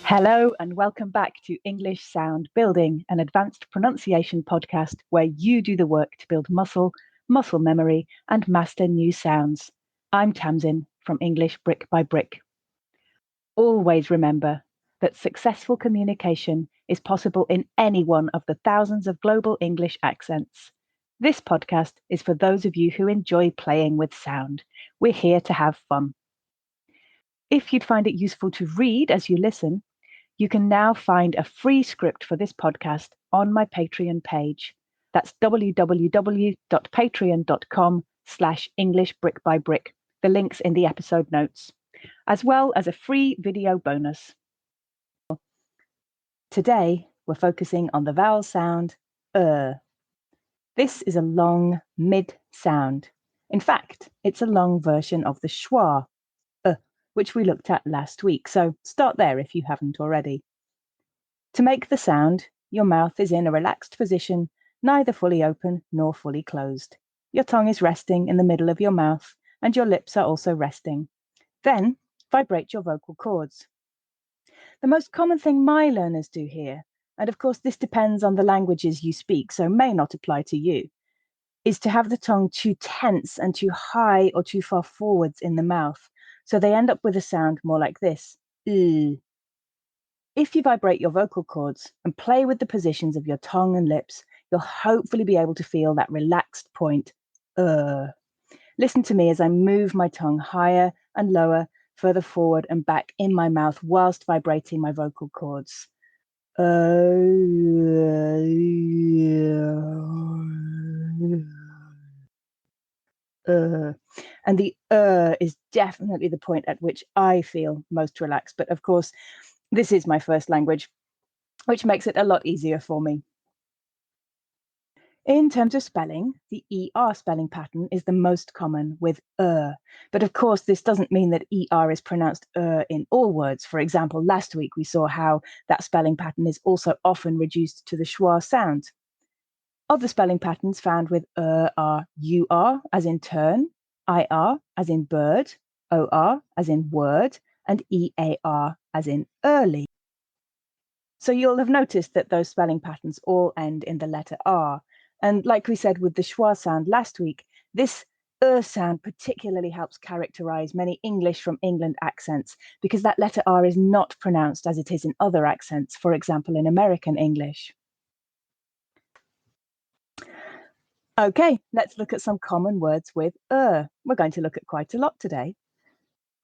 Hello and welcome back to English Sound Building, an advanced pronunciation podcast where you do the work to build muscle memory, and master new sounds. I'm Tamsin from English Brick by Brick. Always remember that successful communication is possible in any one of the thousands of global English accents. This podcast is for those of you who enjoy playing with sound. We're here to have fun. If you'd find it useful to read as you listen, you can now find a free script for this podcast on my Patreon page. That's www.patreon.com/EnglishBrickByBrick. The link's in the episode notes, as well as a free video bonus. Today, we're focusing on the vowel sound This is a long mid sound. In fact, it's a long version of the schwa, which we looked at last week. So start there if you haven't already. To make the sound, your mouth is in a relaxed position, neither fully open nor fully closed. Your tongue is resting in the middle of your mouth, and your lips are also resting. Then, vibrate your vocal cords. The most common thing my learners do here, and of course this depends on the languages you speak, so may not apply to you, is to have the tongue too tense and too high or too far forwards in the mouth. So they end up with a sound more like this. If you vibrate your vocal cords and play with the positions of your tongue and lips, you'll hopefully be able to feel that relaxed point. Listen to me as I move my tongue higher and lower, further forward and back in my mouth whilst vibrating my vocal cords. And the is definitely the point at which I feel most relaxed. But of course, this is my first language, which makes it a lot easier for me. In terms of spelling, the ER spelling pattern is the most common with but of course this doesn't mean that ER is pronounced in all words. For example, last week we saw how that spelling pattern is also often reduced to the schwa sound. Other spelling patterns found with are UR as in turn, IR as in bird, OR as in word, and EAR as in early. So you'll have noticed that those spelling patterns all end in the letter R. And like we said with the schwa sound last week, this sound particularly helps characterize many English from England accents because that letter R is not pronounced as it is in other accents, for example, in American English. Okay, let's look at some common words with We're going to look at quite a lot today.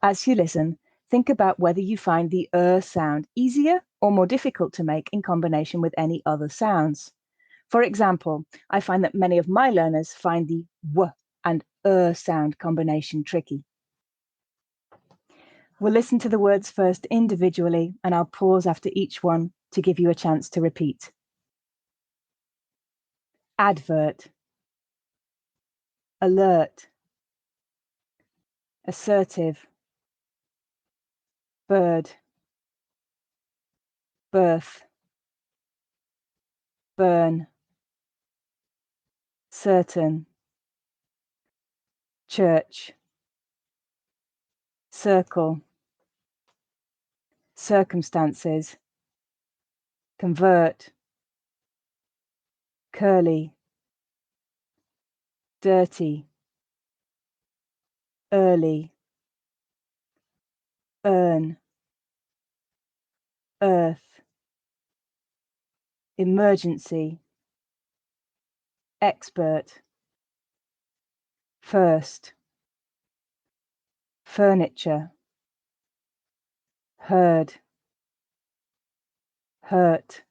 As you listen, think about whether you find the sound easier or more difficult to make in combination with any other sounds. For example, I find that many of my learners find the w and sound combination tricky. We'll listen to the words first individually, and I'll pause after each one to give you a chance to repeat. Advert, alert, assertive, bird, birth, burn, certain, church, circle, circumstances, convert, curly, dirty, early, earn, earth, emergency, expert, first, furniture, heard, hurt,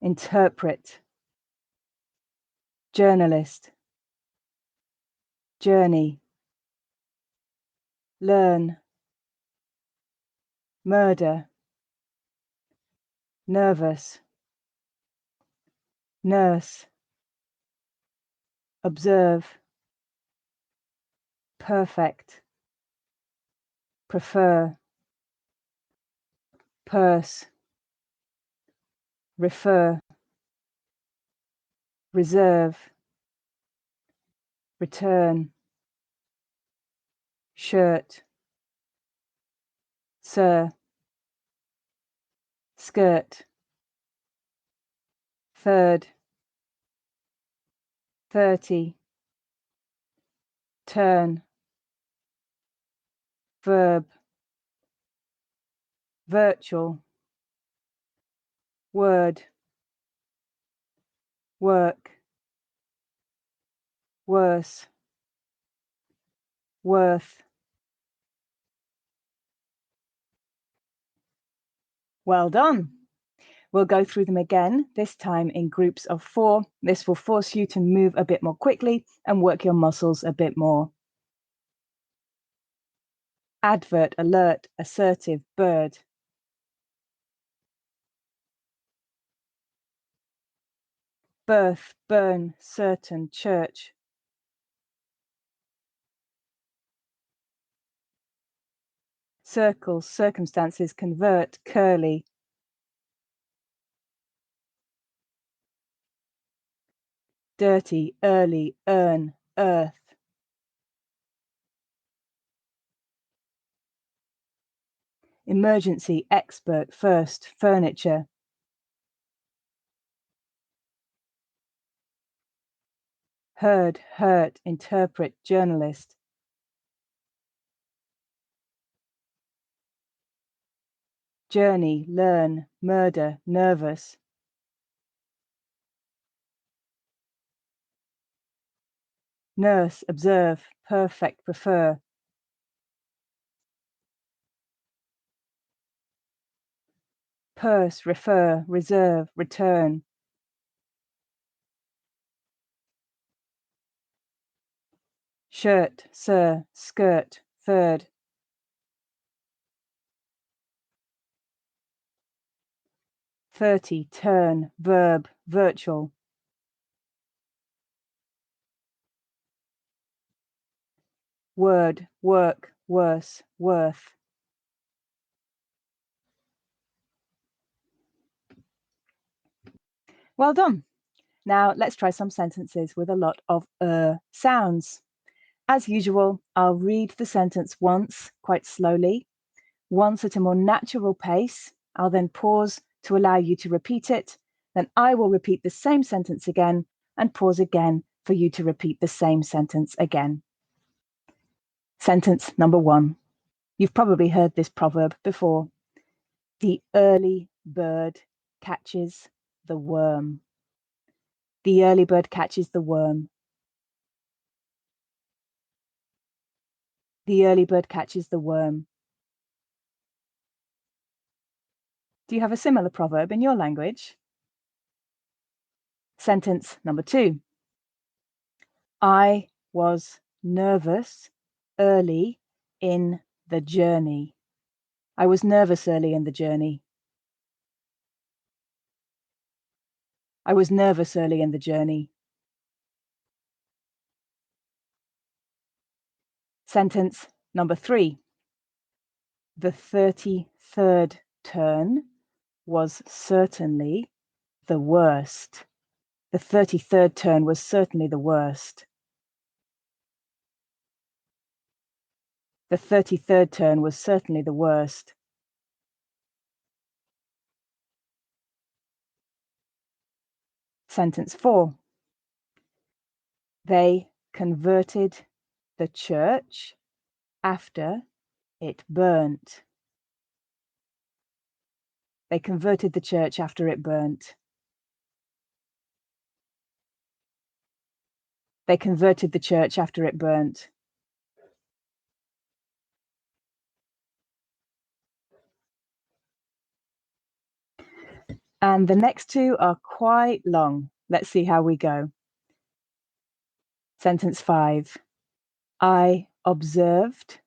interpret, journalist, journey, learn, murder, nervous, nurse, observe, perfect, prefer, purse, refer, reserve, return, shirt, sir, skirt, third, 30, turn, verb, virtual, word, work, worse, worth. Well done. We'll go through them again, this time in groups of 4. This will force you to move a bit more quickly and work your muscles a bit more. Advert, alert, assertive, bird. Birth, burn, certain, church. Circles, circumstances, convert, curly. Dirty, early, earn, earth. Emergency, expert, first, furniture. Heard, hurt, interpret, journalist. Journey, learn, murder, nervous. Nurse, observe, perfect, prefer. Purse, refer, reserve, return. Shirt, sir, skirt, third. 30, turn, verb, virtual. Word, work, worse, worth. Well done. Now let's try some sentences with a lot of sounds. As usual, I'll read the sentence once, quite slowly, once at a more natural pace. I'll then pause to allow you to repeat it. Then I will repeat the same sentence again and pause again for you to repeat the same sentence again. Sentence number 1. You've probably heard this proverb before. The early bird catches the worm. The early bird catches the worm. The early bird catches the worm. Do you have a similar proverb in your language? Sentence number 2. I was nervous early in the journey. I was nervous early in the journey. I was nervous early in the journey. Sentence number 3. The 33rd turn was certainly the worst. The 33rd turn was certainly the worst. The 33rd turn was certainly the worst. Sentence 4. They converted the church after it burnt. They converted the church after it burnt. They converted the church after it burnt. And the next 2 are quite long. Let's see how we go. Sentence 5. I observed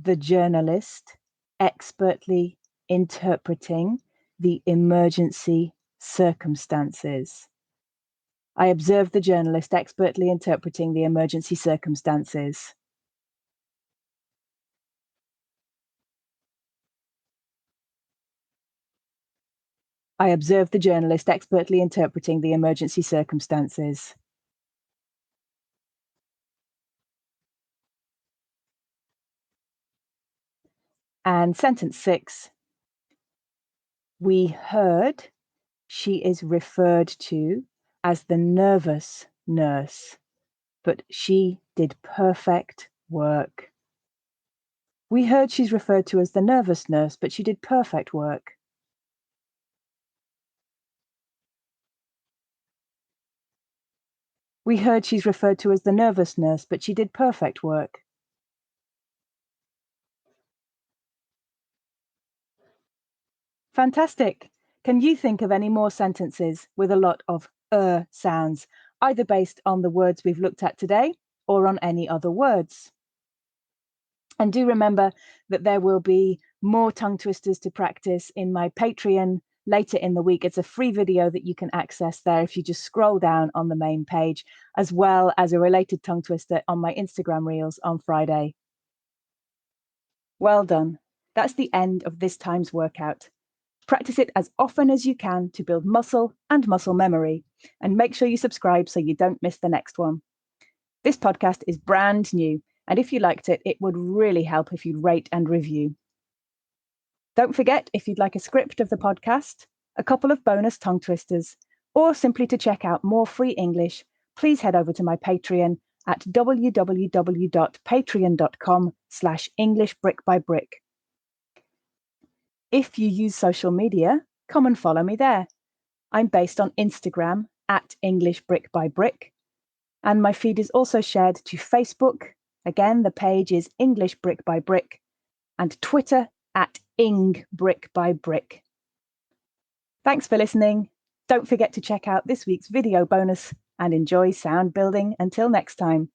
the journalist expertly interpreting the emergency circumstances. I observed the journalist expertly interpreting the emergency circumstances. I observed the journalist expertly interpreting the emergency circumstances. And sentence 6. We heard she is referred to as the nervous nurse, but she did perfect work. We heard she's referred to as the nervous nurse, but she did perfect work. We heard she's referred to as the nervous nurse, but she did perfect work. Fantastic. Can you think of any more sentences with a lot of sounds, either based on the words we've looked at today or on any other words? And do remember that there will be more tongue twisters to practice in my Patreon later in the week. It's a free video that you can access there if you just scroll down on the main page, as well as a related tongue twister on my Instagram Reels on Friday. Well done. That's the end of this time's workout. Practice it as often as you can to build muscle and muscle memory, and make sure you subscribe so you don't miss the next one. This podcast is brand new, and if you liked it, it would really help if you'd rate and review. Don't forget, if you'd like a script of the podcast, a couple of bonus tongue twisters, or simply to check out more free English, please head over to my Patreon at www.patreon.com/EnglishBrickByBrick. If you use social media, come and follow me there. I'm based on Instagram at English Brick by Brick, and my feed is also shared to Facebook. Again, the page is English Brick by Brick, and Twitter at Ing Brick by Brick. Thanks for listening. Don't forget to check out this week's video bonus and enjoy sound building until next time.